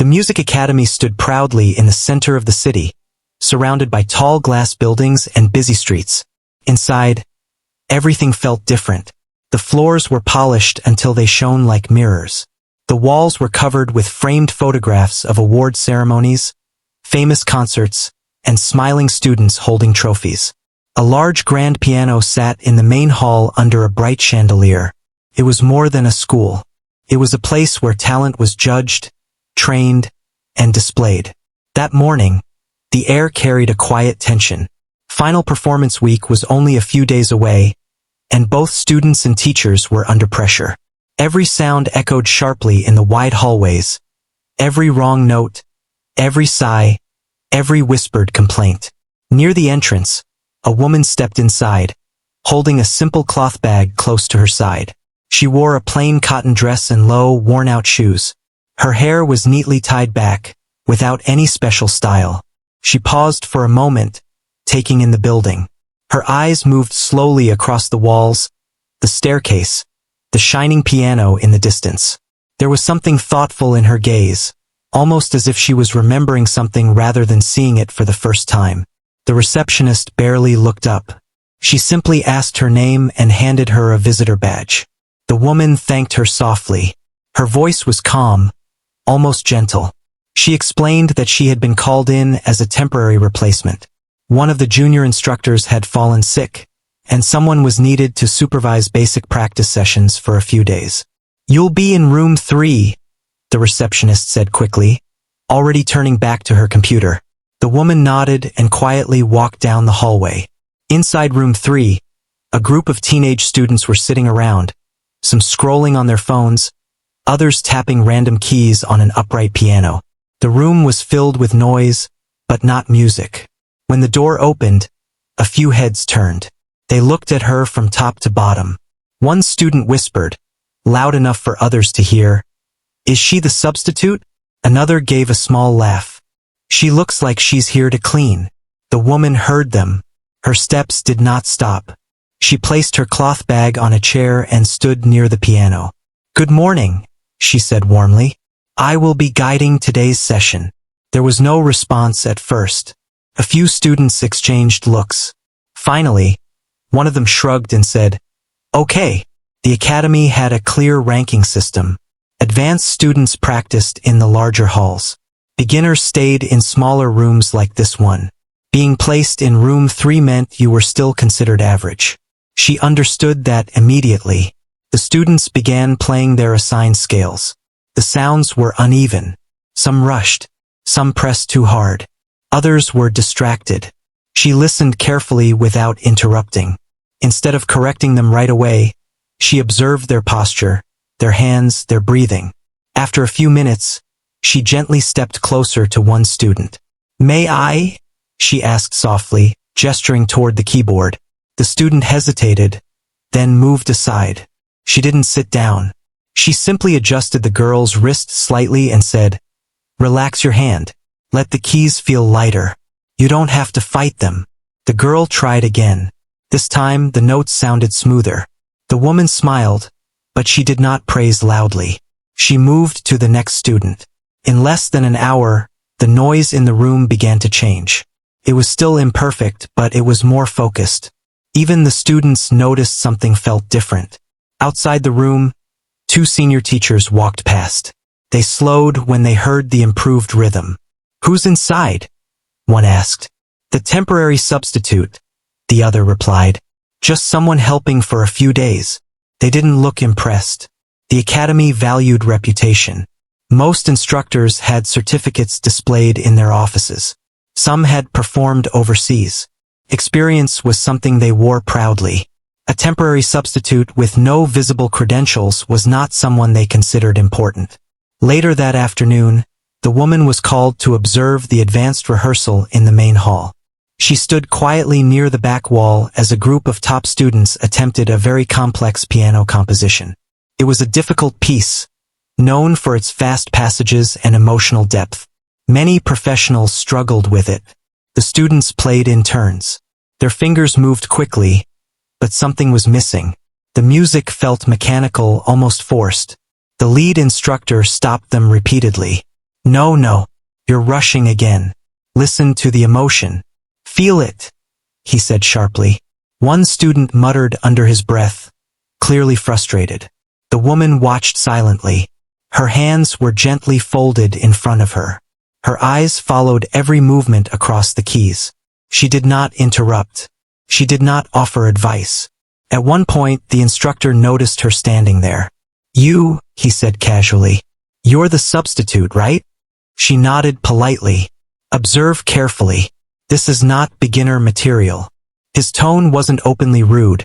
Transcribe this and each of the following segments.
The music academy stood proudly in the center of the city, surrounded by tall glass buildings and busy streets. Inside, everything felt different. The floors were polished until they shone like mirrors. The walls were covered with framed photographs of award ceremonies, famous concerts, and smiling students holding trophies. A large grand piano sat in the main hall under a bright chandelier. It was more than a school. It was a place where talent was judged, trained, and displayed. That morning, the air carried a quiet tension. Final performance week was only a few days away, and both students and teachers were under pressure. Every sound echoed sharply in the wide hallways. Every wrong note, every sigh, every whispered complaint. Near the entrance, a woman stepped inside, holding a simple cloth bag close to her side. She wore a plain cotton dress and low, worn-out shoes. Her hair was neatly tied back, without any special style. She paused for a moment, taking in the building. Her eyes moved slowly across the walls, the staircase, the shining piano in the distance. There was something thoughtful in her gaze, almost as if she was remembering something rather than seeing it for the first time. The receptionist barely looked up. She simply asked her name and handed her a visitor badge. The woman thanked her softly. Her voice was calm, almost gentle. She explained that she had been called in as a temporary replacement. One of the junior instructors had fallen sick, and someone was needed to supervise basic practice sessions for a few days. "You'll be in room 3, the receptionist said quickly, already turning back to her computer. The woman nodded and quietly walked down the hallway. Inside room 3, a group of teenage students were sitting around, some scrolling on their phones, others tapping random keys on an upright piano. The room was filled with noise, but not music. When the door opened, a few heads turned. They looked at her from top to bottom. One student whispered, loud enough for others to hear, "Is she the substitute?" Another gave a small laugh. "She looks like she's here to clean." The woman heard them. Her steps did not stop. She placed her cloth bag on a chair and stood near the piano. "Good morning," she said warmly. "I will be guiding today's session." There was no response at first. A few students exchanged looks. Finally, one of them shrugged and said, "Okay." The academy had a clear ranking system. Advanced students practiced in the larger halls. Beginners stayed in smaller rooms like this one. Being placed in room 3 meant you were still considered average. She understood that immediately. The students began playing their assigned scales. The sounds were uneven. Some rushed. Some pressed too hard. Others were distracted. She listened carefully without interrupting. Instead of correcting them right away, she observed their posture, their hands, their breathing. After a few minutes, she gently stepped closer to one student. "May I?" she asked softly, gesturing toward the keyboard. The student hesitated, then moved aside. She didn't sit down. She simply adjusted the girl's wrist slightly and said, "Relax your hand. Let the keys feel lighter. You don't have to fight them." The girl tried again. This time, the notes sounded smoother. The woman smiled, but she did not praise loudly. She moved to the next student. In less than an hour, the noise in the room began to change. It was still imperfect, but it was more focused. Even the students noticed something felt different. Outside the room, 2 senior teachers walked past. They slowed when they heard the improved rhythm. "Who's inside?" one asked. "The temporary substitute," the other replied. "Just someone helping for a few days." They didn't look impressed. The academy valued reputation. Most instructors had certificates displayed in their offices. Some had performed overseas. Experience was something they wore proudly. A temporary substitute with no visible credentials was not someone they considered important. Later that afternoon, the woman was called to observe the advanced rehearsal in the main hall. She stood quietly near the back wall as a group of top students attempted a very complex piano composition. It was a difficult piece, known for its fast passages and emotional depth. Many professionals struggled with it. The students played in turns. Their fingers moved quickly, but something was missing. The music felt mechanical, almost forced. The lead instructor stopped them repeatedly. No, no. You're rushing again. Listen to the emotion. Feel it, he said sharply. One student muttered under his breath, clearly frustrated. The woman watched silently. Her hands were gently folded in front of her. Her eyes followed every movement across the keys. She did not interrupt. She did not offer advice. At one point, the instructor noticed her standing there. You, he said casually. You're the substitute, right? She nodded politely. Observe carefully. This is not beginner material. His tone wasn't openly rude,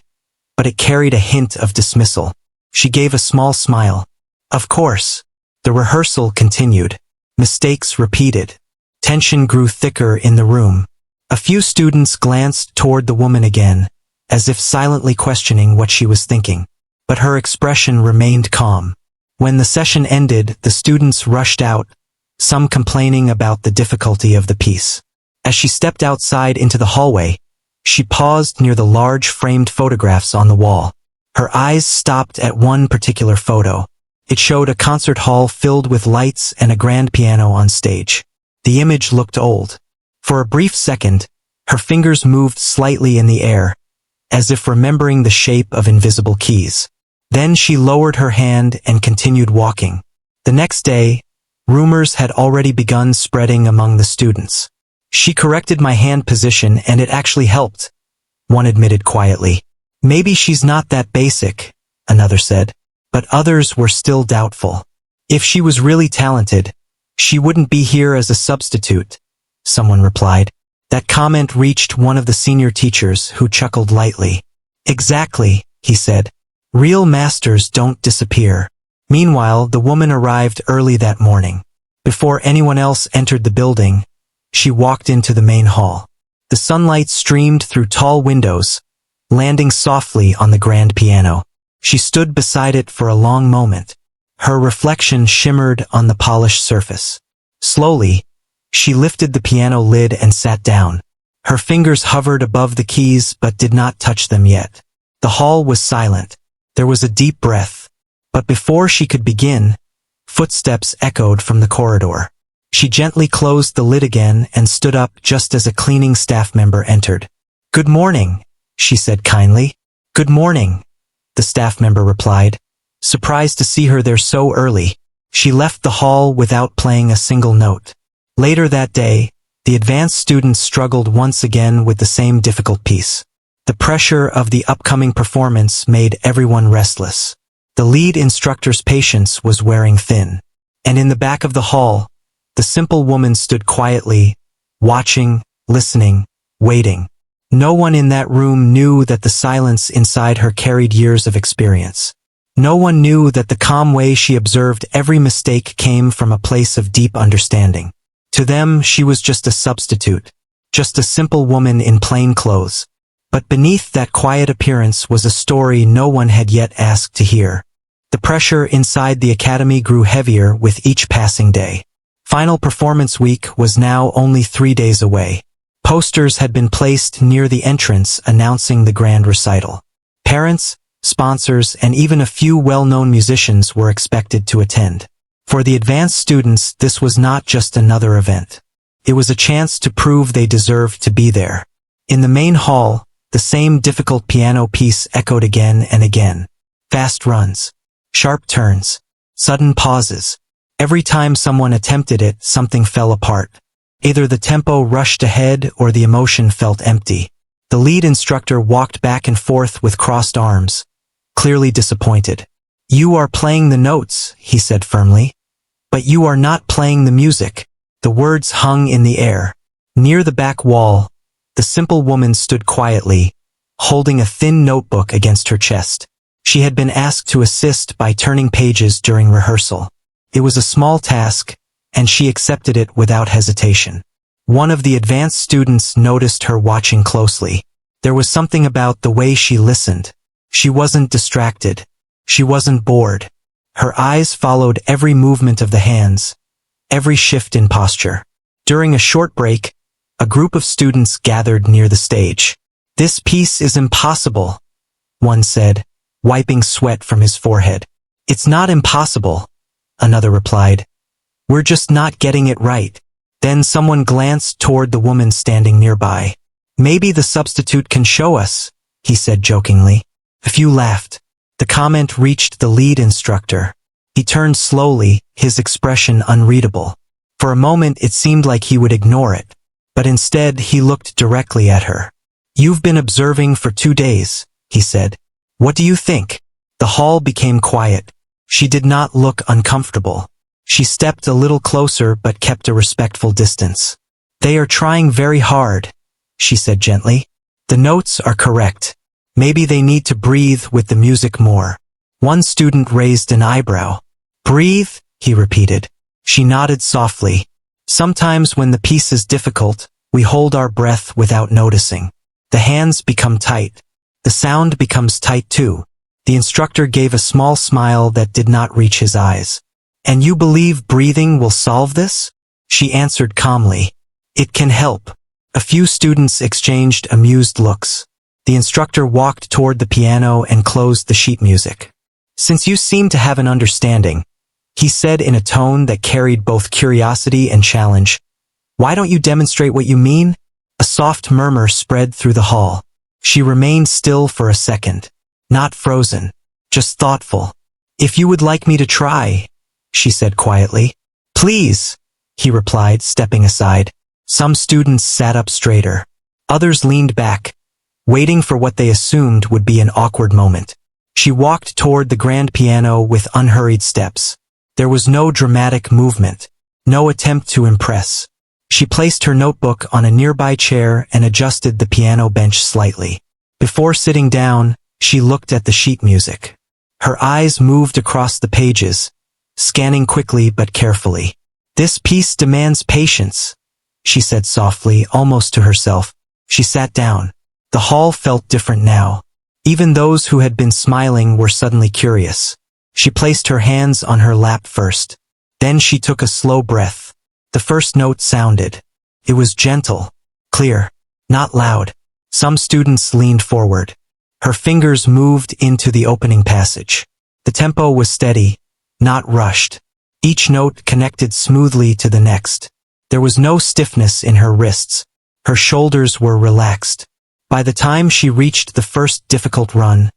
but it carried a hint of dismissal. She gave a small smile. Of course. The rehearsal continued. Mistakes repeated. Tension grew thicker in the room. A few students glanced toward the woman again, as if silently questioning what she was thinking. But her expression remained calm. When the session ended, the students rushed out, some complaining about the difficulty of the piece. As she stepped outside into the hallway, she paused near the large framed photographs on the wall. Her eyes stopped at one particular photo. It showed a concert hall filled with lights and a grand piano on stage. The image looked old. For a brief second, her fingers moved slightly in the air, as if remembering the shape of invisible keys. Then she lowered her hand and continued walking. The next day, rumors had already begun spreading among the students. She corrected my hand position and it actually helped, one admitted quietly. Maybe she's not that basic, another said. But others were still doubtful. If she was really talented, she wouldn't be here as a substitute, someone replied. That comment reached one of the senior teachers, who chuckled lightly. Exactly, he said. Real masters don't disappear. Meanwhile, the woman arrived early that morning. Before anyone else entered the building, she walked into the main hall. The sunlight streamed through tall windows, landing softly on the grand piano. She stood beside it for a long moment. Her reflection shimmered on the polished surface. Slowly, she lifted the piano lid and sat down. Her fingers hovered above the keys but did not touch them yet. The hall was silent. There was a deep breath. But before she could begin, footsteps echoed from the corridor. She gently closed the lid again and stood up just as a cleaning staff member entered. Good morning, she said kindly. Good morning, the staff member replied, surprised to see her there so early. She left the hall without playing a single note. Later that day, the advanced students struggled once again with the same difficult piece. The pressure of the upcoming performance made everyone restless. The lead instructor's patience was wearing thin. And in the back of the hall, the simple woman stood quietly, watching, listening, waiting. No one in that room knew that the silence inside her carried years of experience. No one knew that the calm way she observed every mistake came from a place of deep understanding. To them, she was just a substitute, just a simple woman in plain clothes. But beneath that quiet appearance was a story no one had yet asked to hear. The pressure inside the academy grew heavier with each passing day. Final performance week was now only 3 days away. Posters had been placed near the entrance announcing the grand recital. Parents, sponsors, and even a few well-known musicians were expected to attend. For the advanced students, this was not just another event. It was a chance to prove they deserved to be there. In the main hall, the same difficult piano piece echoed again and again. Fast runs, sharp turns, sudden pauses. Every time someone attempted it, something fell apart. Either the tempo rushed ahead or the emotion felt empty. The lead instructor walked back and forth with crossed arms, clearly disappointed. You are playing the notes, he said firmly. But you are not playing the music. The words hung in the air. Near the back wall, the simple woman stood quietly, holding a thin notebook against her chest. She had been asked to assist by turning pages during rehearsal. It was a small task, and she accepted it without hesitation. One of the advanced students noticed her watching closely. There was something about the way she listened. She wasn't distracted. She wasn't bored. Her eyes followed every movement of the hands, every shift in posture. During a short break, a group of students gathered near the stage. This piece is impossible, one said, wiping sweat from his forehead. It's not impossible, another replied. We're just not getting it right. Then someone glanced toward the woman standing nearby. Maybe the substitute can show us, he said jokingly. A few laughed. The comment reached the lead instructor. He turned slowly, his expression unreadable. For a moment it seemed like he would ignore it, but instead he looked directly at her. You've been observing for 2 days, he said. What do you think? The hall became quiet. She did not look uncomfortable. She stepped a little closer but kept a respectful distance. They are trying very hard, she said gently. The notes are correct. Maybe they need to breathe with the music more. One student raised an eyebrow. Breathe, he repeated. She nodded softly. Sometimes when the piece is difficult, we hold our breath without noticing. The hands become tight. The sound becomes tight too. The instructor gave a small smile that did not reach his eyes. And you believe breathing will solve this? She answered calmly. It can help. A few students exchanged amused looks. The instructor walked toward the piano and closed the sheet music. Since you seem to have an understanding, he said in a tone that carried both curiosity and challenge, why don't you demonstrate what you mean? A soft murmur spread through the hall. She remained still for a second. Not frozen, just thoughtful. If you would like me to try, she said quietly. Please, he replied, stepping aside. Some students sat up straighter. Others leaned back, waiting for what they assumed would be an awkward moment. She walked toward the grand piano with unhurried steps. There was no dramatic movement, no attempt to impress. She placed her notebook on a nearby chair and adjusted the piano bench slightly. Before sitting down, she looked at the sheet music. Her eyes moved across the pages, scanning quickly but carefully. This piece demands patience, she said softly, almost to herself. She sat down. The hall felt different now. Even those who had been smiling were suddenly curious. She placed her hands on her lap first. Then she took a slow breath. The first note sounded. It was gentle, clear, not loud. Some students leaned forward. Her fingers moved into the opening passage. The tempo was steady, not rushed. Each note connected smoothly to the next. There was no stiffness in her wrists. Her shoulders were relaxed. By the time she reached the first difficult run,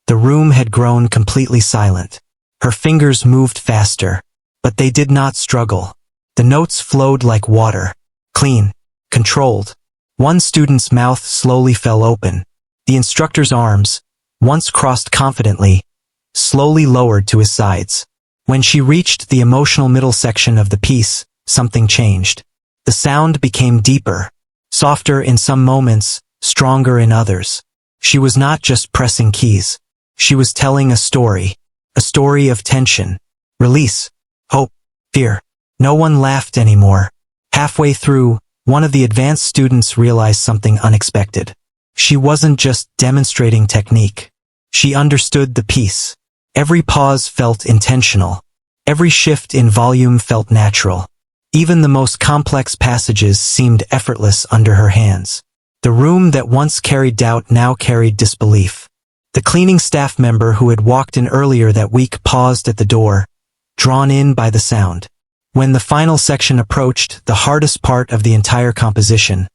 the room had grown completely silent. Her fingers moved faster, but they did not struggle. The notes flowed like water, clean, controlled. One student's mouth slowly fell open. The instructor's arms, once crossed confidently, slowly lowered to his sides. When she reached the emotional middle section of the piece, something changed. The sound became deeper, softer in some moments, stronger in others. She was not just pressing keys. She was telling a story of tension, release, hope, fear. No one laughed anymore. Halfway through, one of the advanced students realized something unexpected. She wasn't just demonstrating technique. She understood the piece. Every pause felt intentional. Every shift in volume felt natural. Even the most complex passages seemed effortless under her hands. The room that once carried doubt now carried disbelief. The cleaning staff member who had walked in earlier that week paused at the door, drawn in by the sound. When the final section approached, the hardest part of the entire composition,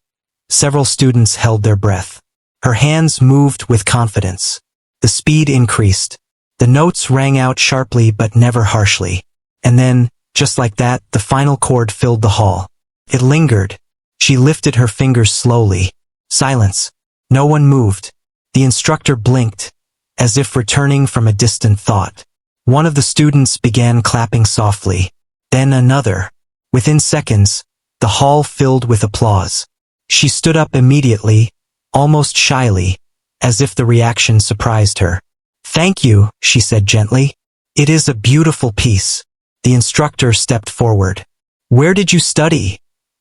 several students held their breath. Her hands moved with confidence. The speed increased. The notes rang out sharply but never harshly. And then, just like that, the final chord filled the hall. It lingered. She lifted her fingers slowly. Silence. No one moved. The instructor blinked, as if returning from a distant thought. One of the students began clapping softly. Then another. Within seconds, the hall filled with applause. She stood up immediately, almost shyly, as if the reaction surprised her. Thank you, she said gently. It is a beautiful piece. The instructor stepped forward. Where did you study?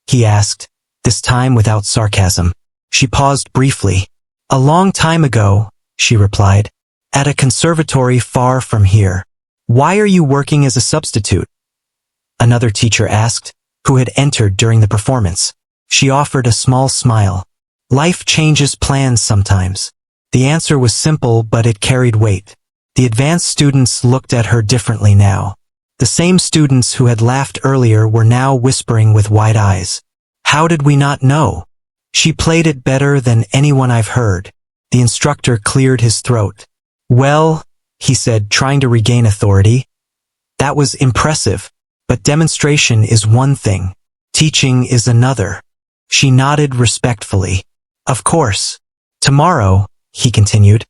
He asked, this time without sarcasm. She paused briefly. A long time ago, she replied. At a conservatory far from here. Why are you working as a substitute? Another teacher asked, who had entered during the performance. She offered a small smile. Life changes plans sometimes. The answer was simple, but it carried weight. The advanced students looked at her differently now. The same students who had laughed earlier were now whispering with wide eyes. How did we not know? She played it better than anyone I've heard. The instructor cleared his throat. Well, he said, trying to regain authority. That was impressive, but demonstration is one thing. Teaching is another. She nodded respectfully. Of course. Tomorrow, he continued,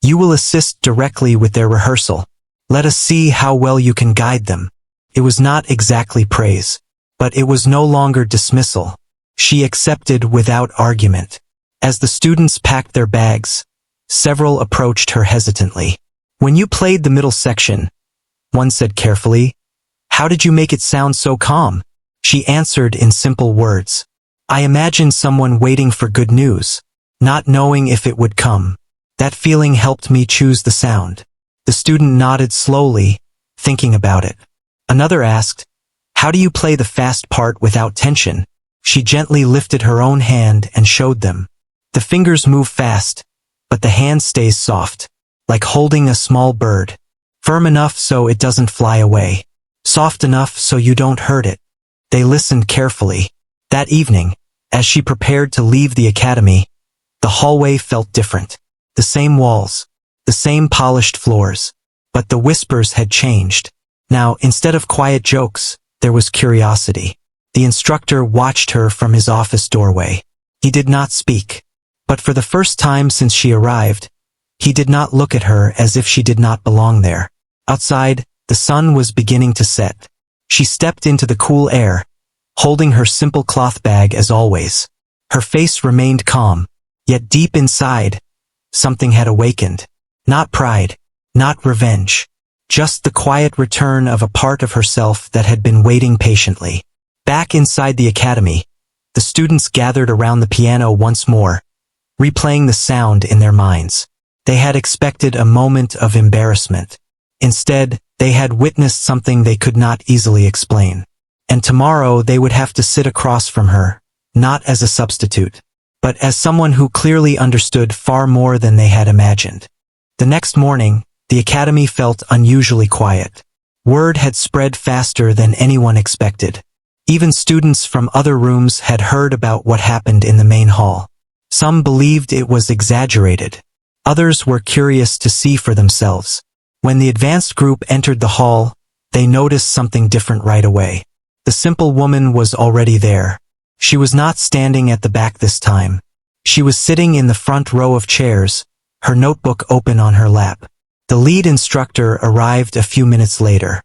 you will assist directly with their rehearsal. Let us see how well you can guide them. It was not exactly praise, but it was no longer dismissal. She accepted without argument. As the students packed their bags, several approached her hesitantly. When you played the middle section, one said carefully, how did you make it sound so calm? She answered in simple words. I imagined someone waiting for good news, not knowing if it would come. That feeling helped me choose the sound. The student nodded slowly, thinking about it. Another asked, how do you play the fast part without tension? She gently lifted her own hand and showed them. The fingers move fast, but the hand stays soft, like holding a small bird. Firm enough so it doesn't fly away. Soft enough so you don't hurt it. They listened carefully. That evening, as she prepared to leave the academy, the hallway felt different. The same walls, the same polished floors, but the whispers had changed. Now, instead of quiet jokes, there was curiosity. The instructor watched her from his office doorway. He did not speak, but for the first time since she arrived, he did not look at her as if she did not belong there. Outside, the sun was beginning to set. She stepped into the cool air, holding her simple cloth bag as always. Her face remained calm, yet deep inside, something had awakened. Not pride, not revenge, just the quiet return of a part of herself that had been waiting patiently. Back inside the academy, the students gathered around the piano once more, replaying the sound in their minds. They had expected a moment of embarrassment. Instead, they had witnessed something they could not easily explain. And tomorrow they would have to sit across from her, not as a substitute, but as someone who clearly understood far more than they had imagined. The next morning, the academy felt unusually quiet. Word had spread faster than anyone expected. Even students from other rooms had heard about what happened in the main hall. Some believed it was exaggerated. Others were curious to see for themselves. When the advanced group entered the hall, they noticed something different right away. The simple woman was already there. She was not standing at the back this time. She was sitting in the front row of chairs, her notebook open on her lap. The lead instructor arrived a few minutes later.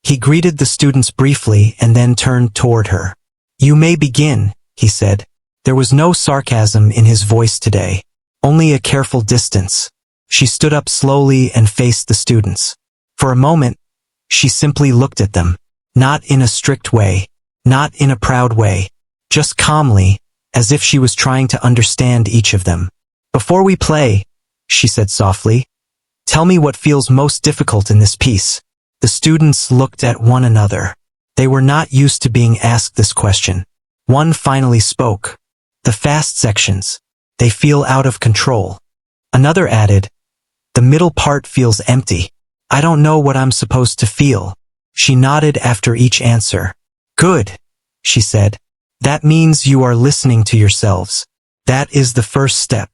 He greeted the students briefly and then turned toward her. You may begin, he said. There was no sarcasm in his voice today, only a careful distance. She stood up slowly and faced the students. For a moment, she simply looked at them. Not in a strict way, not in a proud way, just calmly, as if she was trying to understand each of them. Before we play, she said softly, tell me what feels most difficult in this piece. The students looked at one another. They were not used to being asked this question. One finally spoke. The fast sections. They feel out of control. Another added, the middle part feels empty. I don't know what I'm supposed to feel. She nodded after each answer. Good, she said. That means you are listening to yourselves. That is the first step.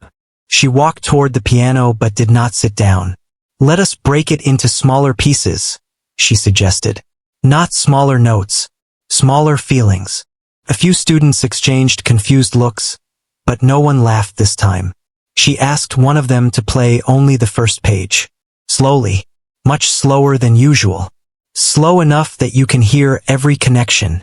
She walked toward the piano but did not sit down. Let us break it into smaller pieces, she suggested. Not smaller notes, smaller feelings. A few students exchanged confused looks, but no one laughed this time. She asked one of them to play only the first page. Slowly, much slower than usual. Slow enough that you can hear every connection,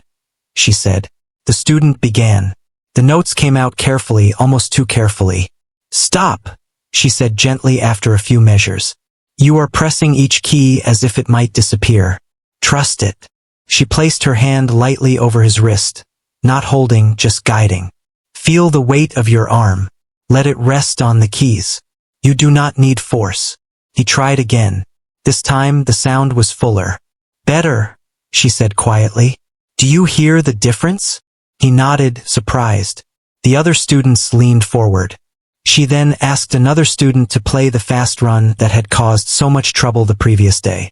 she said. The student began. The notes came out carefully, almost too carefully. Stop, she said gently after a few measures. You are pressing each key as if it might disappear. Trust it. She placed her hand lightly over his wrist, not holding, just guiding. Feel the weight of your arm. Let it rest on the keys. You do not need force. He tried again. This time the sound was fuller. Better, she said quietly. Do you hear the difference? He nodded, surprised. The other students leaned forward. She then asked another student to play the fast run that had caused so much trouble the previous day.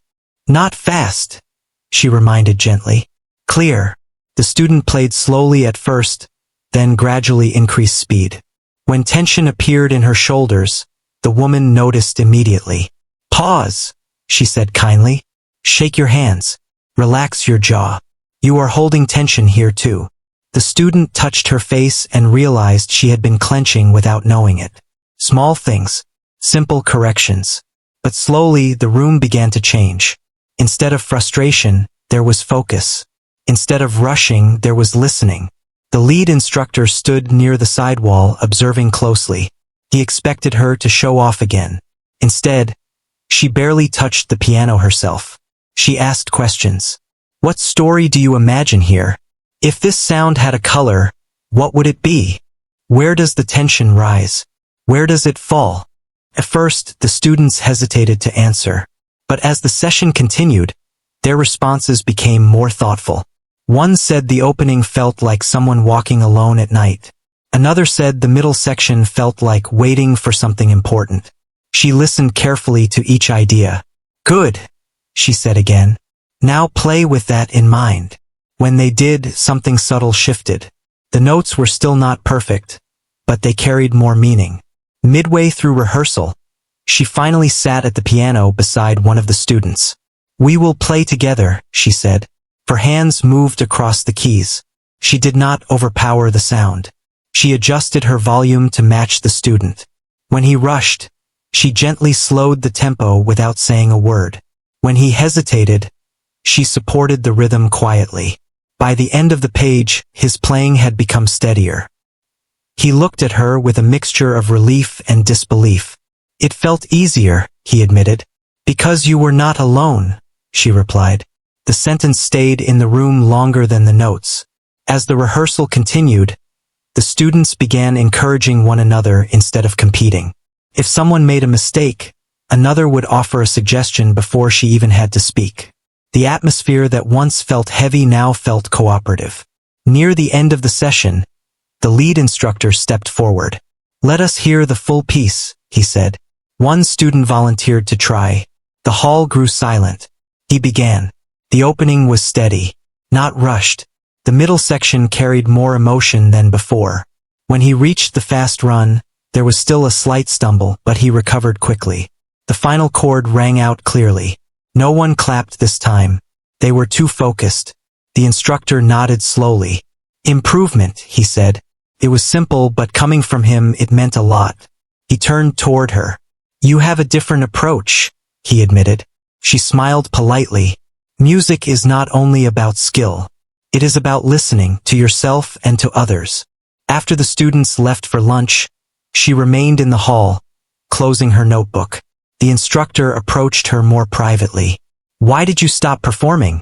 Not fast, she reminded gently. Clear. The student played slowly at first, then gradually increased speed. When tension appeared in her shoulders, the woman noticed immediately. Pause, she said kindly. Shake your hands. Relax your jaw. You are holding tension here too. The student touched her face and realized she had been clenching without knowing it. Small things. Simple corrections. But slowly the room began to change. Instead of frustration, there was focus. Instead of rushing, there was listening. The lead instructor stood near the sidewall observing closely. He expected her to show off again. Instead, she barely touched the piano herself. She asked questions. What story do you imagine here? If this sound had a color, what would it be? Where does the tension rise? Where does it fall? At first, the students hesitated to answer. But as the session continued, their responses became more thoughtful. One said the opening felt like someone walking alone at night. Another said the middle section felt like waiting for something important. She listened carefully to each idea. Good, she said again. Now play with that in mind. When they did, something subtle shifted. The notes were still not perfect, but they carried more meaning. Midway through rehearsal, she finally sat at the piano beside one of the students. We will play together, she said. Her hands moved across the keys. She did not overpower the sound. She adjusted her volume to match the student. When he rushed, she gently slowed the tempo without saying a word. When he hesitated, she supported the rhythm quietly. By the end of the page, his playing had become steadier. He looked at her with a mixture of relief and disbelief. It felt easier, he admitted. Because you were not alone, she replied. The sentence stayed in the room longer than the notes. As the rehearsal continued, the students began encouraging one another instead of competing. If someone made a mistake, another would offer a suggestion before she even had to speak. The atmosphere that once felt heavy now felt cooperative. Near the end of the session, the lead instructor stepped forward. Let us hear the full piece, he said. One student volunteered to try. The hall grew silent. He began. The opening was steady, not rushed. The middle section carried more emotion than before. When he reached the fast run, there was still a slight stumble, but he recovered quickly. The final chord rang out clearly. No one clapped this time. They were too focused. The instructor nodded slowly. Improvement, he said. It was simple, but coming from him, it meant a lot. He turned toward her. You have a different approach, he admitted. She smiled politely. Music is not only about skill. It is about listening to yourself and to others. After the students left for lunch, she remained in the hall, closing her notebook. The instructor approached her more privately. Why did you stop performing?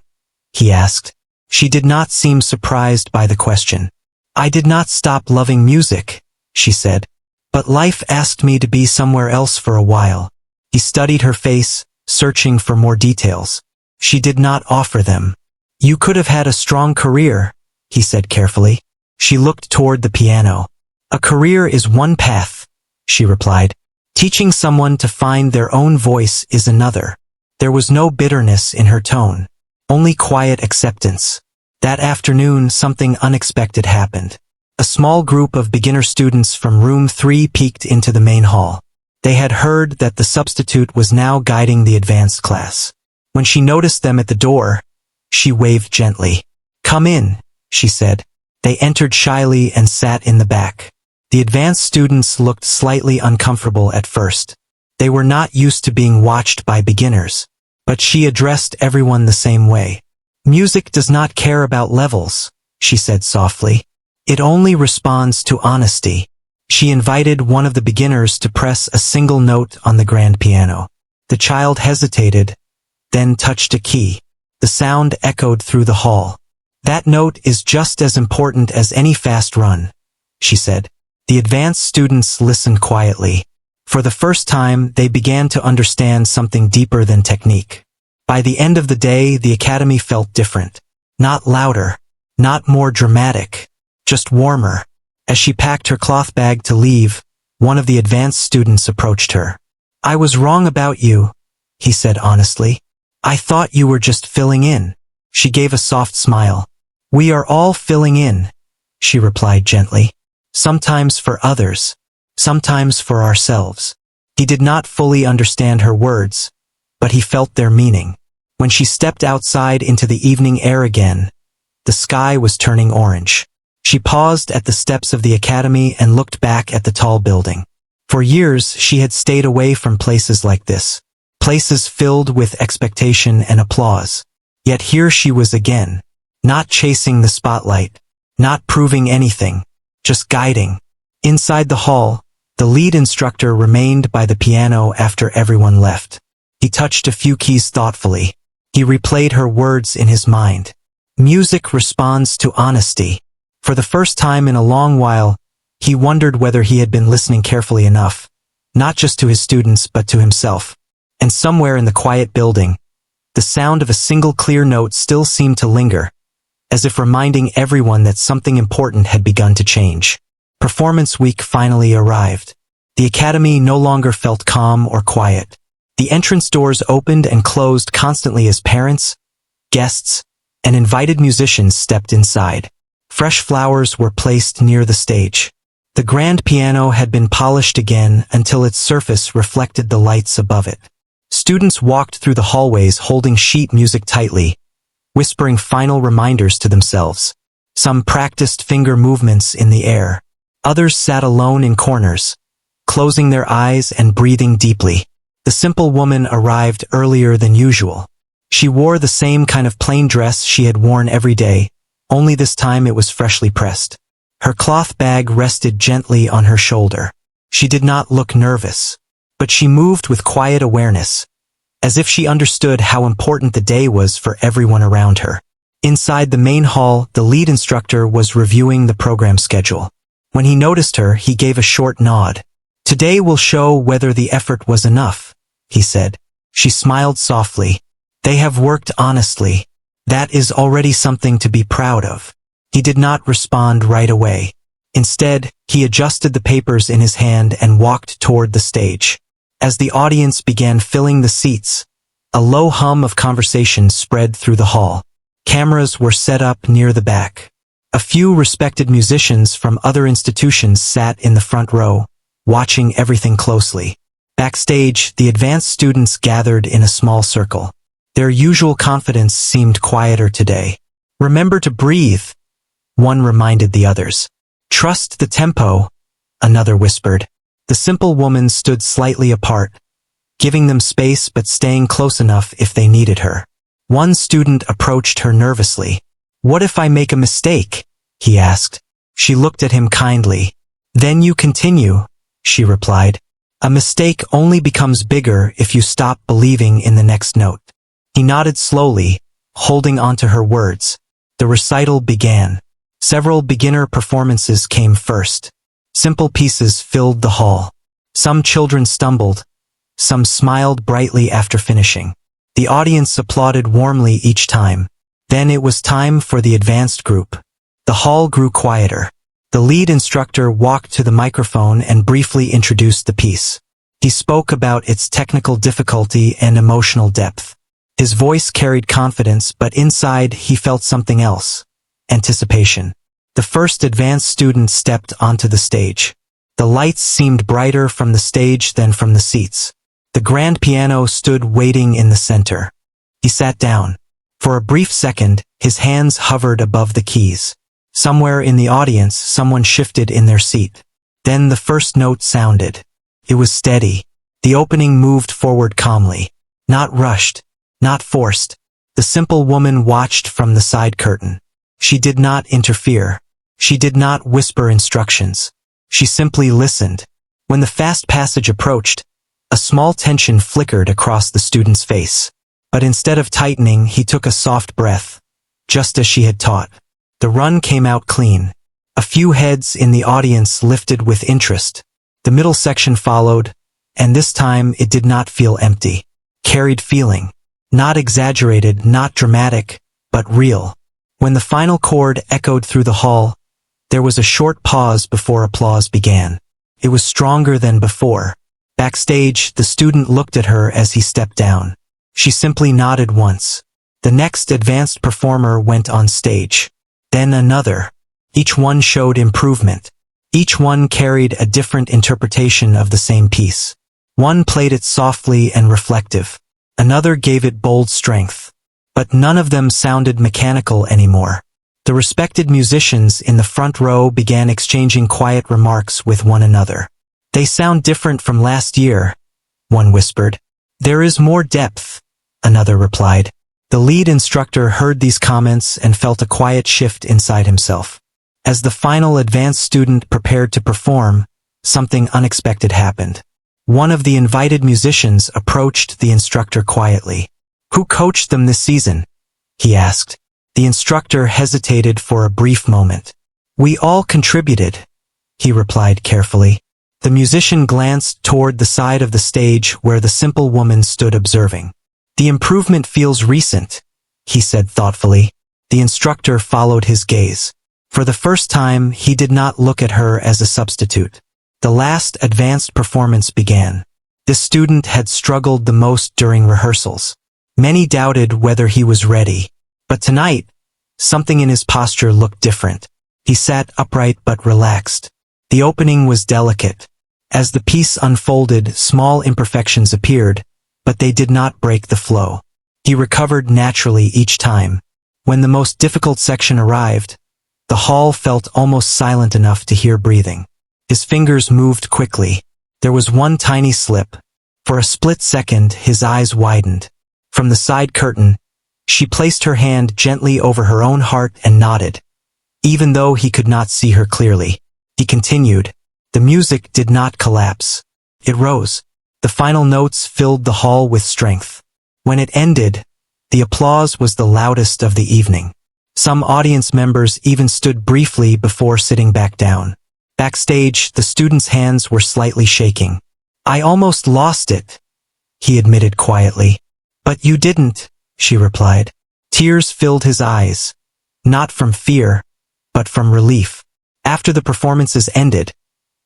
He asked. She did not seem surprised by the question. I did not stop loving music, she said. But life asked me to be somewhere else for a while. He studied her face, searching for more details. She did not offer them. You could have had a strong career, he said carefully. She looked toward the piano. A career is one path, she replied. Teaching someone to find their own voice is another. There was no bitterness in her tone, only quiet acceptance. That afternoon, something unexpected happened. A small group of beginner students from room 3 peeked into the main hall. They had heard that the substitute was now guiding the advanced class. When she noticed them at the door, she waved gently. Come in, she said. They entered shyly and sat in the back. The advanced students looked slightly uncomfortable at first. They were not used to being watched by beginners. But she addressed everyone the same way. Music does not care about levels, she said softly. It only responds to honesty. She invited one of the beginners to press a single note on the grand piano. The child hesitated, then touched a key. The sound echoed through the hall. That note is just as important as any fast run, she said. The advanced students listened quietly. For the first time, they began to understand something deeper than technique. By the end of the day, the academy felt different. Not louder, not more dramatic, just warmer. As she packed her cloth bag to leave, one of the advanced students approached her. I was wrong about you, he said honestly. I thought you were just filling in. She gave a soft smile. "We are all filling in," she replied gently. "Sometimes for others, sometimes for ourselves." He did not fully understand her words, but he felt their meaning. When she stepped outside into the evening air again, the sky was turning orange. She paused at the steps of the academy and looked back at the tall building. For years, she had stayed away from places like this, places filled with expectation and applause. Yet here she was again, not chasing the spotlight, not proving anything, just guiding. Inside the hall, the lead instructor remained by the piano after everyone left. He touched a few keys thoughtfully. He replayed her words in his mind. Music responds to honesty. For the first time in a long while, he wondered whether he had been listening carefully enough, not just to his students but to himself. And somewhere in the quiet building, the sound of a single clear note still seemed to linger, as if reminding everyone that something important had begun to change. Performance week finally arrived. The academy no longer felt calm or quiet. The entrance doors opened and closed constantly as parents, guests, and invited musicians stepped inside. Fresh flowers were placed near the stage. The grand piano had been polished again until its surface reflected the lights above it. Students walked through the hallways holding sheet music tightly, whispering final reminders to themselves. Some practiced finger movements in the air. Others sat alone in corners, closing their eyes and breathing deeply. The simple woman arrived earlier than usual. She wore the same kind of plain dress she had worn every day, only this time it was freshly pressed. Her cloth bag rested gently on her shoulder. She did not look nervous, but she moved with quiet awareness, as if she understood how important the day was for everyone around her. Inside the main hall, the lead instructor was reviewing the program schedule. When he noticed her, he gave a short nod. "Today will show whether the effort was enough," he said. She smiled softly. "They have worked honestly. That is already something to be proud of." He did not respond right away. Instead, he adjusted the papers in his hand and walked toward the stage. As the audience began filling the seats, a low hum of conversation spread through the hall. Cameras were set up near the back. A few respected musicians from other institutions sat in the front row, watching everything closely. Backstage, the advanced students gathered in a small circle. Their usual confidence seemed quieter today. "Remember to breathe," one reminded the others. "Trust the tempo," another whispered. The simple woman stood slightly apart, giving them space but staying close enough if they needed her. One student approached her nervously. "What if I make a mistake?" he asked. She looked at him kindly. "Then you continue," she replied. "A mistake only becomes bigger if you stop believing in the next note." He nodded slowly, holding on to her words. The recital began. Several beginner performances came first. Simple pieces filled the hall. Some children stumbled. Some smiled brightly after finishing. The audience applauded warmly each time. Then it was time for the advanced group. The hall grew quieter. The lead instructor walked to the microphone and briefly introduced the piece. He spoke about its technical difficulty and emotional depth. His voice carried confidence, but inside he felt something else. Anticipation. The first advanced student stepped onto the stage. The lights seemed brighter from the stage than from the seats. The grand piano stood waiting in the center. He sat down. For a brief second, his hands hovered above the keys. Somewhere in the audience, someone shifted in their seat. Then the first note sounded. It was steady. The opening moved forward calmly. Not rushed. Not forced. The simple woman watched from the side curtain. She did not interfere. She did not whisper instructions. She simply listened. When the fast passage approached, a small tension flickered across the student's face. But instead of tightening, he took a soft breath, just as she had taught. The run came out clean. A few heads in the audience lifted with interest. The middle section followed, and this time it did not feel empty. Carried feeling. Not exaggerated, not dramatic, but real. When the final chord echoed through the hall, there was a short pause before applause began. It was stronger than before. Backstage, the student looked at her as he stepped down. She simply nodded once. The next advanced performer went on stage. Then another. Each one showed improvement. Each one carried a different interpretation of the same piece. One played it softly and reflective. Another gave it bold strength. But none of them sounded mechanical anymore. The respected musicians in the front row began exchanging quiet remarks with one another. "They sound different from last year," one whispered. "There is more depth," another replied. The lead instructor heard these comments and felt a quiet shift inside himself. As the final advanced student prepared to perform, something unexpected happened. One of the invited musicians approached the instructor quietly. "Who coached them this season?" he asked. The instructor hesitated for a brief moment. "We all contributed," he replied carefully. The musician glanced toward the side of the stage where the simple woman stood observing. "The improvement feels recent," he said thoughtfully. The instructor followed his gaze. For the first time, he did not look at her as a substitute. The last advanced performance began. This student had struggled the most during rehearsals. Many doubted whether he was ready. But tonight, something in his posture looked different. He sat upright but relaxed. The opening was delicate. As the piece unfolded, small imperfections appeared, but they did not break the flow. He recovered naturally each time. When the most difficult section arrived, the hall felt almost silent enough to hear breathing. His fingers moved quickly. There was one tiny slip. For a split second, his eyes widened. From the side curtain, she placed her hand gently over her own heart and nodded. Even though he could not see her clearly, he continued. The music did not collapse. It rose. The final notes filled the hall with strength. When it ended, the applause was the loudest of the evening. Some audience members even stood briefly before sitting back down. Backstage, the student's hands were slightly shaking. "I almost lost it," he admitted quietly. "But you didn't," she replied. Tears filled his eyes, not from fear, but from relief. After the performances ended,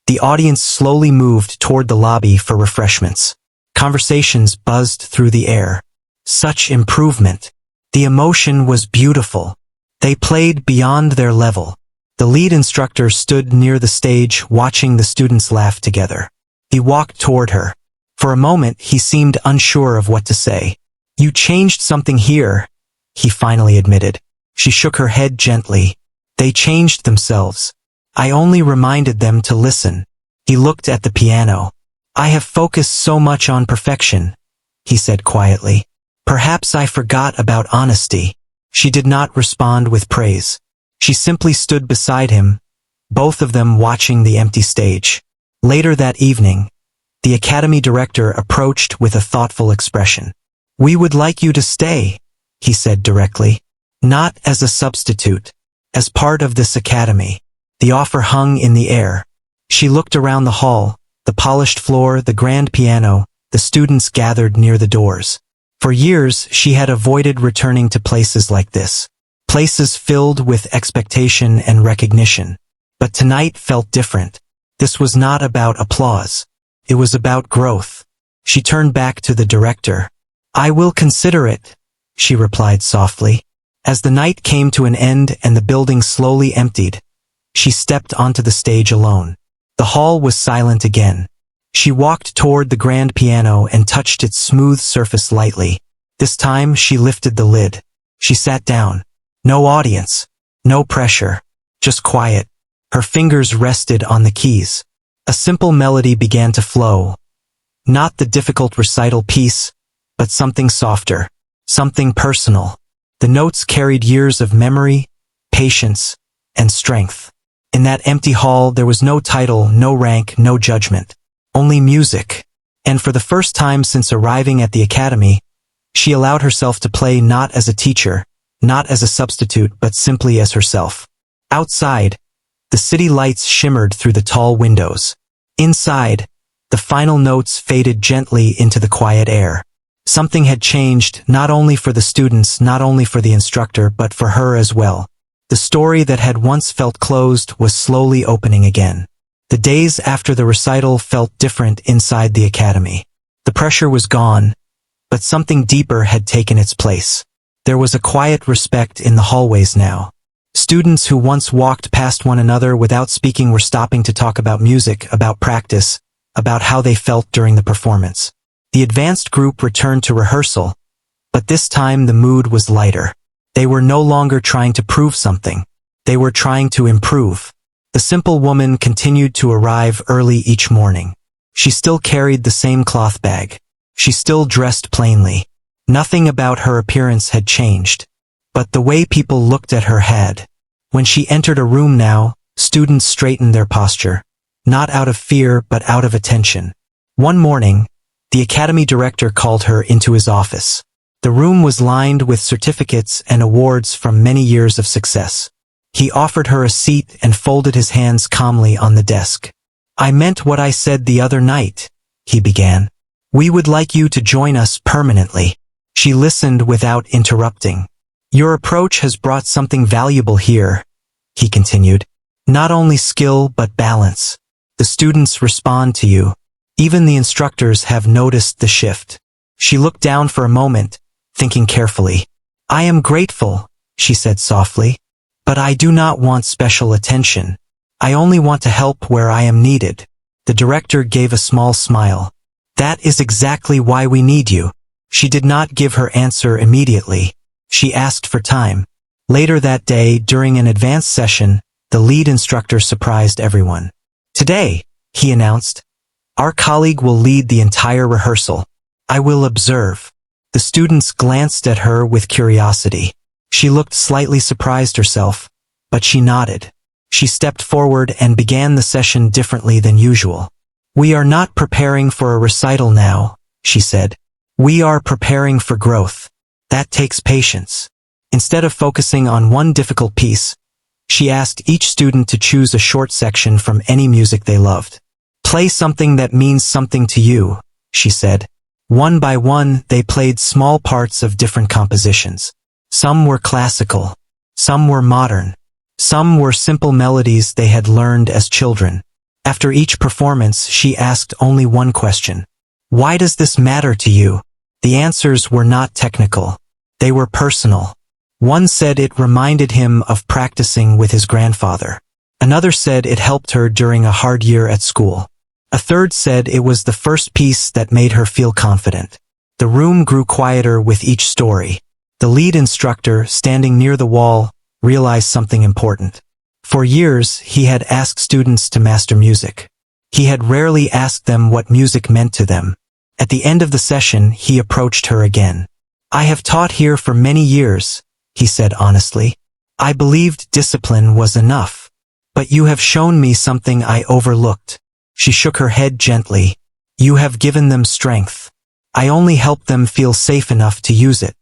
the audience slowly moved toward the lobby for refreshments. Conversations buzzed through the air. Such improvement. The emotion was beautiful. They played beyond their level. The lead instructor stood near the stage watching the students laugh together. He walked toward her. For a moment, he seemed unsure of what to say. "You changed something here," he finally admitted. She shook her head gently. "They changed themselves. I only reminded them to listen." He looked at the piano. "I have focused so much on perfection," he said quietly. "Perhaps I forgot about honesty." She did not respond with praise. She simply stood beside him, both of them watching the empty stage. Later that evening, the academy director approached with a thoughtful expression. "We would like you to stay," he said directly. "Not as a substitute, as part of this academy." The offer hung in the air. She looked around the hall, the polished floor, the grand piano, the students gathered near the doors. For years, she had avoided returning to places like this. Places filled with expectation and recognition. But tonight felt different. This was not about applause. It was about growth. She turned back to the director. "I will consider it," she replied softly. As the night came to an end and the building slowly emptied, she stepped onto the stage alone. The hall was silent again. She walked toward the grand piano and touched its smooth surface lightly. This time she lifted the lid. She sat down. No audience. No pressure. Just quiet. Her fingers rested on the keys. A simple melody began to flow. Not the difficult recital piece, but something softer. Something personal. The notes carried years of memory, patience, and strength. In that empty hall there was no title, no rank, no judgment. Only music. And for the first time since arriving at the academy, she allowed herself to play not as a teacher, not as a substitute, but simply as herself. Outside, the city lights shimmered through the tall windows. Inside, the final notes faded gently into the quiet air. Something had changed, not only for the students, not only for the instructor, but for her as well. The story that had once felt closed was slowly opening again. The days after the recital felt different inside the academy. The pressure was gone, but something deeper had taken its place. There was a quiet respect in the hallways now. Students who once walked past one another without speaking were stopping to talk about music, about practice, about how they felt during the performance. The advanced group returned to rehearsal, but this time the mood was lighter. They were no longer trying to prove something. They were trying to improve. The simple woman continued to arrive early each morning. She still carried the same cloth bag. She still dressed plainly. Nothing about her appearance had changed. But the way people looked at her had. When she entered a room now, students straightened their posture. Not out of fear, but out of attention. One morning, the academy director called her into his office. The room was lined with certificates and awards from many years of success. He offered her a seat and folded his hands calmly on the desk. "I meant what I said the other night," he began. "We would like you to join us permanently." She listened without interrupting. "Your approach has brought something valuable here," he continued. "Not only skill but balance. The students respond to you. Even the instructors have noticed the shift." She looked down for a moment, thinking carefully. "I am grateful," she said softly, "but I do not want special attention. I only want to help where I am needed." The director gave a small smile. "That is exactly why we need you." She did not give her answer immediately. She asked for time. Later that day, during an advanced session, the lead instructor surprised everyone. "Today," he announced, "our colleague will lead the entire rehearsal. I will observe." The students glanced at her with curiosity. She looked slightly surprised herself, but she nodded. She stepped forward and began the session differently than usual. "We are not preparing for a recital now," she said. "We are preparing for growth. That takes patience." Instead of focusing on one difficult piece, she asked each student to choose a short section from any music they loved. "Play something that means something to you," she said. One by one, they played small parts of different compositions. Some were classical. Some were modern. Some were simple melodies they had learned as children. After each performance, she asked only one question. "Why does this matter to you?" The answers were not technical. They were personal. One said it reminded him of practicing with his grandfather. Another said it helped her during a hard year at school. A third said it was the first piece that made her feel confident. The room grew quieter with each story. The lead instructor, standing near the wall, realized something important. For years, he had asked students to master music. He had rarely asked them what music meant to them. At the end of the session, he approached her again. "I have taught here for many years," he said honestly. "I believed discipline was enough. But you have shown me something I overlooked." She shook her head gently. "You have given them strength. I only helped them feel safe enough to use it."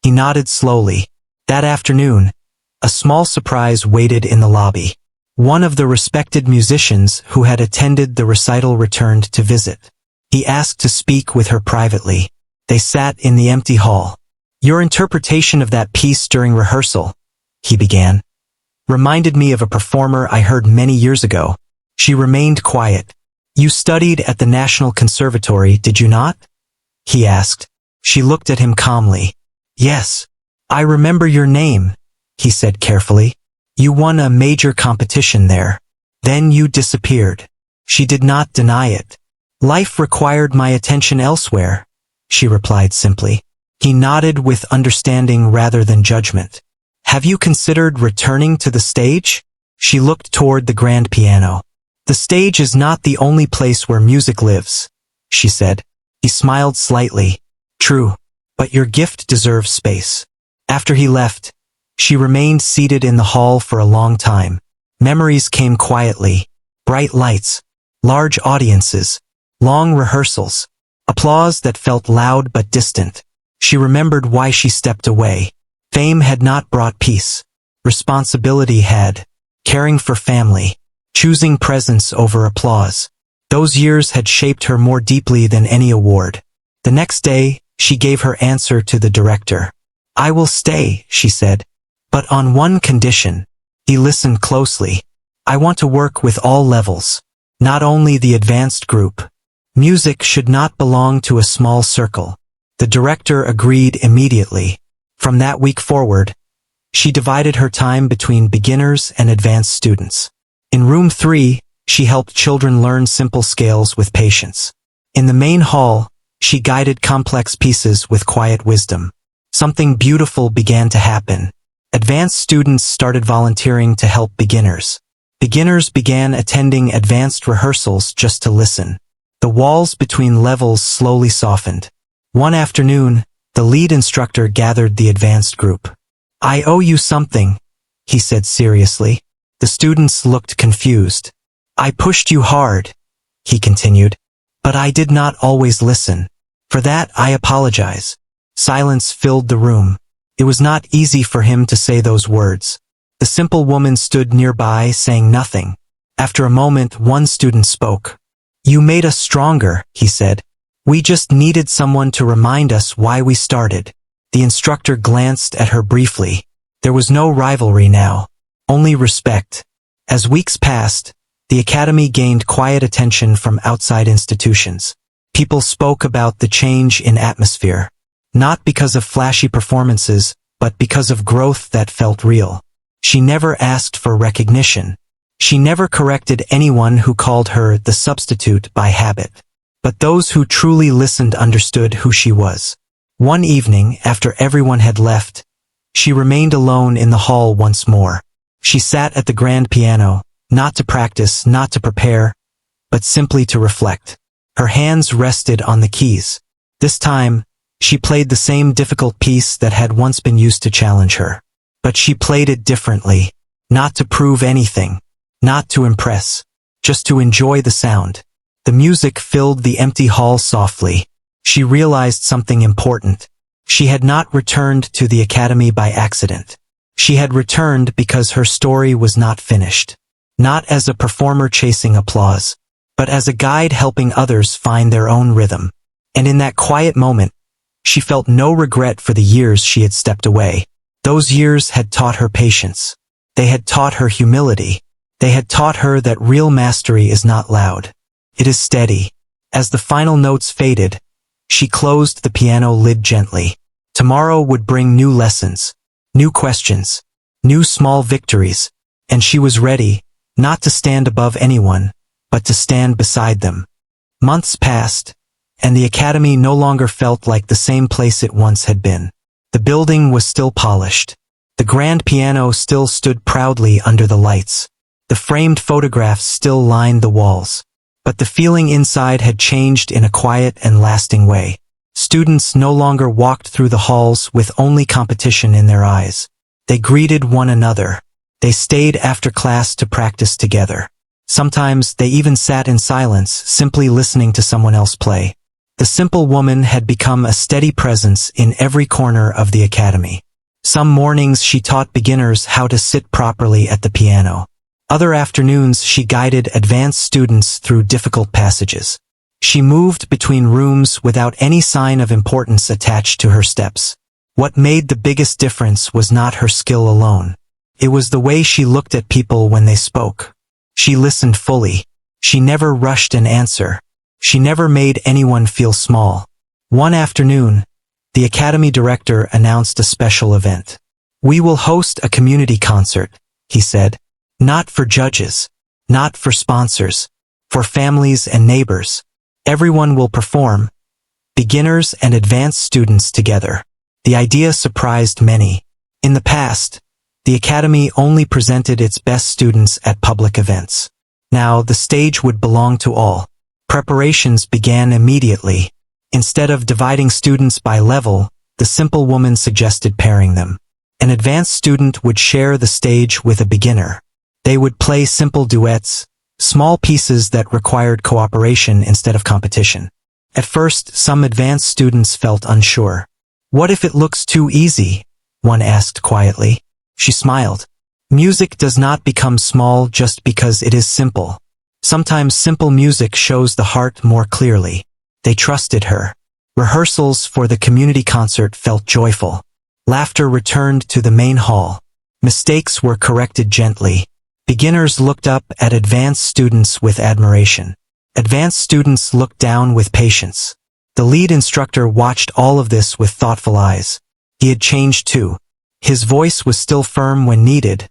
He nodded slowly. That afternoon, a small surprise waited in the lobby. One of the respected musicians who had attended the recital returned to visit. He asked to speak with her privately. They sat in the empty hall. "Your interpretation of that piece during rehearsal," he began, "reminded me of a performer I heard many years ago." She remained quiet. "You studied at the National Conservatory, did you not?" he asked. She looked at him calmly. "Yes. I remember your name," he said carefully. "You won a major competition there. Then you disappeared." She did not deny it. "Life required my attention elsewhere," she replied simply. He nodded with understanding rather than judgment. "Have you considered returning to the stage?" She looked toward the grand piano. "The stage is not the only place where music lives," she said. He smiled slightly. "True, but your gift deserves space." After he left, she remained seated in the hall for a long time. Memories came quietly. Bright lights, large audiences, long rehearsals, applause that felt loud but distant. She remembered why she stepped away. Fame had not brought peace. Responsibility had. Caring for family. Choosing presence over applause. Those years had shaped her more deeply than any award. The next day, she gave her answer to the director. "I will stay," she said, "but on one condition." He listened closely. "I want to work with all levels, not only the advanced group. Music should not belong to a small circle." The director agreed immediately. From that week forward, she divided her time between beginners and advanced students. In room 3, she helped children learn simple scales with patience. In the main hall, she guided complex pieces with quiet wisdom. Something beautiful began to happen. Advanced students started volunteering to help beginners. Beginners began attending advanced rehearsals just to listen. The walls between levels slowly softened. One afternoon, the lead instructor gathered the advanced group. "I owe you something," he said seriously. The students looked confused. "I pushed you hard," he continued, "but I did not always listen. For that, I apologize." Silence filled the room. It was not easy for him to say those words. The simple woman stood nearby, saying nothing. After a moment, one student spoke. "You made us stronger," he said. "We just needed someone to remind us why we started." The instructor glanced at her briefly. There was no rivalry now, only respect. As weeks passed, the academy gained quiet attention from outside institutions. People spoke about the change in atmosphere, not because of flashy performances, but because of growth that felt real. She never asked for recognition. She never corrected anyone who called her the substitute by habit. But those who truly listened understood who she was. One evening, after everyone had left, she remained alone in the hall once more. She sat at the grand piano, not to practice, not to prepare, but simply to reflect. Her hands rested on the keys. This time, she played the same difficult piece that had once been used to challenge her. But she played it differently, not to prove anything, not to impress, just to enjoy the sound. The music filled the empty hall softly. She realized something important. She had not returned to the academy by accident. She had returned because her story was not finished. Not as a performer chasing applause, but as a guide helping others find their own rhythm. And in that quiet moment, she felt no regret for the years she had stepped away. Those years had taught her patience. They had taught her humility. They had taught her that real mastery is not loud. It is steady. As the final notes faded, she closed the piano lid gently. Tomorrow would bring new lessons, new questions, new small victories, and she was ready, not to stand above anyone, but to stand beside them. Months passed, and the academy no longer felt like the same place it once had been. The building was still polished. The grand piano still stood proudly under the lights. The framed photographs still lined the walls. But the feeling inside had changed in a quiet and lasting way. Students no longer walked through the halls with only competition in their eyes. They greeted one another. They stayed after class to practice together. Sometimes they even sat in silence, simply listening to someone else play. The simple woman had become a steady presence in every corner of the academy. Some mornings she taught beginners how to sit properly at the piano. Other afternoons she guided advanced students through difficult passages. She moved between rooms without any sign of importance attached to her steps. What made the biggest difference was not her skill alone. It was the way she looked at people when they spoke. She listened fully. She never rushed an answer. She never made anyone feel small. One afternoon, the academy director announced a special event. "We will host a community concert," he said. "Not for judges, not for sponsors, for families and neighbors. Everyone will perform, beginners and advanced students together." The idea surprised many. In the past, the academy only presented its best students at public events. Now the stage would belong to all. Preparations began immediately. Instead of dividing students by level, the simple woman suggested pairing them. An advanced student would share the stage with a beginner. They would play simple duets, small pieces that required cooperation instead of competition. At first, some advanced students felt unsure. "What if it looks too easy?" one asked quietly. She smiled. "Music does not become small just because it is simple. Sometimes simple music shows the heart more clearly." They trusted her. Rehearsals for the community concert felt joyful. Laughter returned to the main hall. Mistakes were corrected gently. Beginners looked up at advanced students with admiration. Advanced students looked down with patience. The lead instructor watched all of this with thoughtful eyes. He had changed too. His voice was still firm when needed,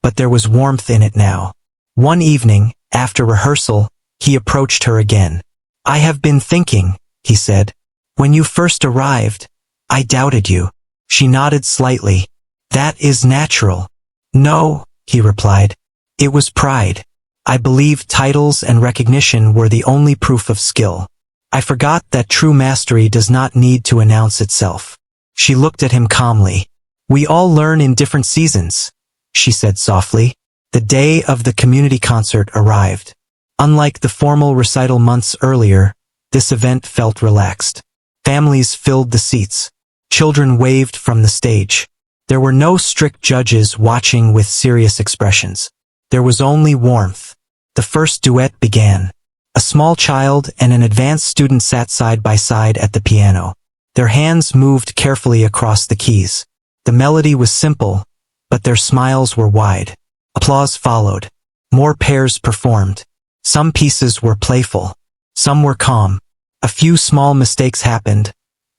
but there was warmth in it now. One evening, after rehearsal, he approached her again. "I have been thinking," he said. "When you first arrived, I doubted you." She nodded slightly. "That is natural." "No," he replied. "It was pride. I believed titles and recognition were the only proof of skill. I forgot that true mastery does not need to announce itself." She looked at him calmly. "We all learn in different seasons," she said softly. The day of the community concert arrived. Unlike the formal recital months earlier, this event felt relaxed. Families filled the seats. Children waved from the stage. There were no strict judges watching with serious expressions. There was only warmth. The first duet began. A small child and an advanced student sat side by side at the piano. Their hands moved carefully across the keys. The melody was simple, but their smiles were wide. Applause followed. More pairs performed. Some pieces were playful. Some were calm. A few small mistakes happened,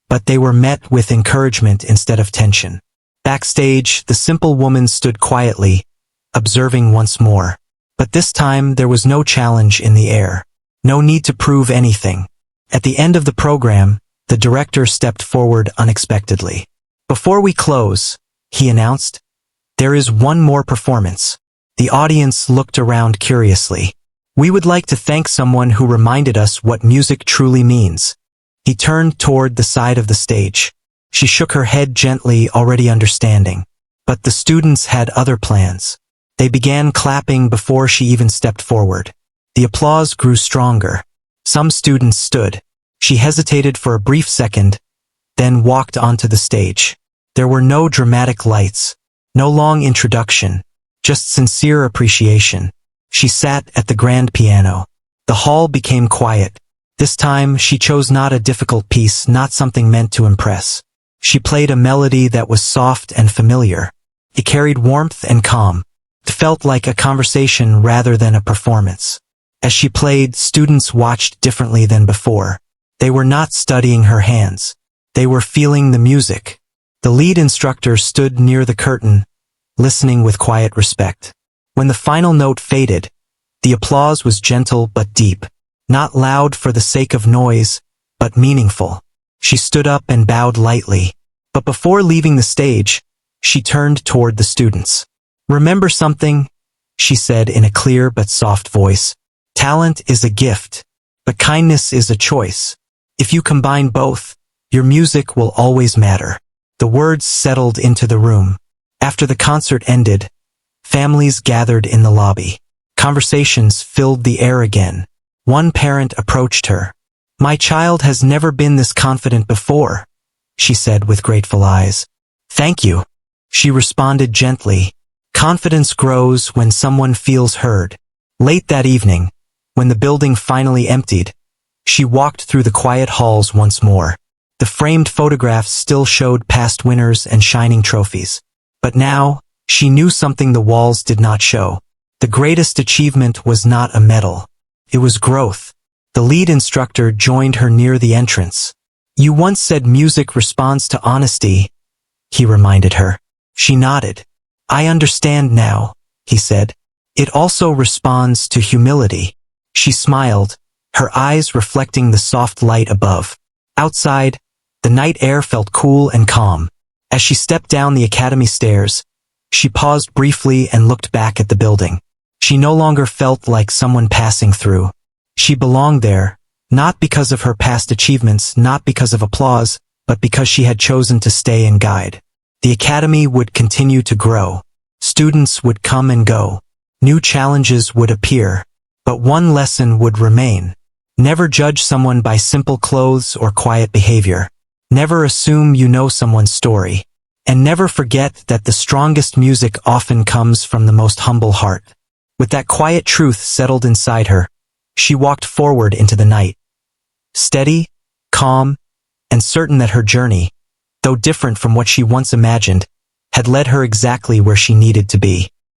but they were met with encouragement instead of tension. Backstage, the simple woman stood quietly, observing once more. But this time there was no challenge in the air. No need to prove anything. At the end of the program, the director stepped forward unexpectedly. "Before we close," he announced, "there is one more performance." The audience looked around curiously. "We would like to thank someone who reminded us what music truly means." He turned toward the side of the stage. She shook her head gently, already understanding. But the students had other plans. They began clapping before she even stepped forward. The applause grew stronger. Some students stood. She hesitated for a brief second, then walked onto the stage. There were no dramatic lights, no long introduction, just sincere appreciation. She sat at the grand piano. The hall became quiet. This time, she chose not a difficult piece, not something meant to impress. She played a melody that was soft and familiar. It carried warmth and calm. It felt like a conversation rather than a performance. As she played, students watched differently than before. They were not studying her hands. They were feeling the music. The lead instructor stood near the curtain, listening with quiet respect. When the final note faded, the applause was gentle but deep. Not loud for the sake of noise, but meaningful. She stood up and bowed lightly. But before leaving the stage, she turned toward the students. "Remember something," she said in a clear but soft voice. "Talent is a gift, but kindness is a choice. If you combine both, your music will always matter." The words settled into the room. After the concert ended, families gathered in the lobby. Conversations filled the air again. One parent approached her. "My child has never been this confident before," she said with grateful eyes. "Thank you," she responded gently. Confidence grows when someone feels heard. Late that evening, when the building finally emptied, she walked through the quiet halls once more. The framed photographs still showed past winners and shining trophies. But now, she knew something the walls did not show. The greatest achievement was not a medal. It was growth. The lead instructor joined her near the entrance. "You once said music responds to honesty," he reminded her. She nodded. "I understand now," he said. "It also responds to humility." She smiled, her eyes reflecting the soft light above. Outside, the night air felt cool and calm. As she stepped down the academy stairs, she paused briefly and looked back at the building. She no longer felt like someone passing through. She belonged there, not because of her past achievements, not because of applause, but because she had chosen to stay and guide. The academy would continue to grow. Students would come and go. New challenges would appear. But one lesson would remain. Never judge someone by simple clothes or quiet behavior. Never assume you know someone's story. And never forget that the strongest music often comes from the most humble heart. With that quiet truth settled inside her, she walked forward into the night. Steady, calm, and certain that her journey, though different from what she once imagined, had led her exactly where she needed to be.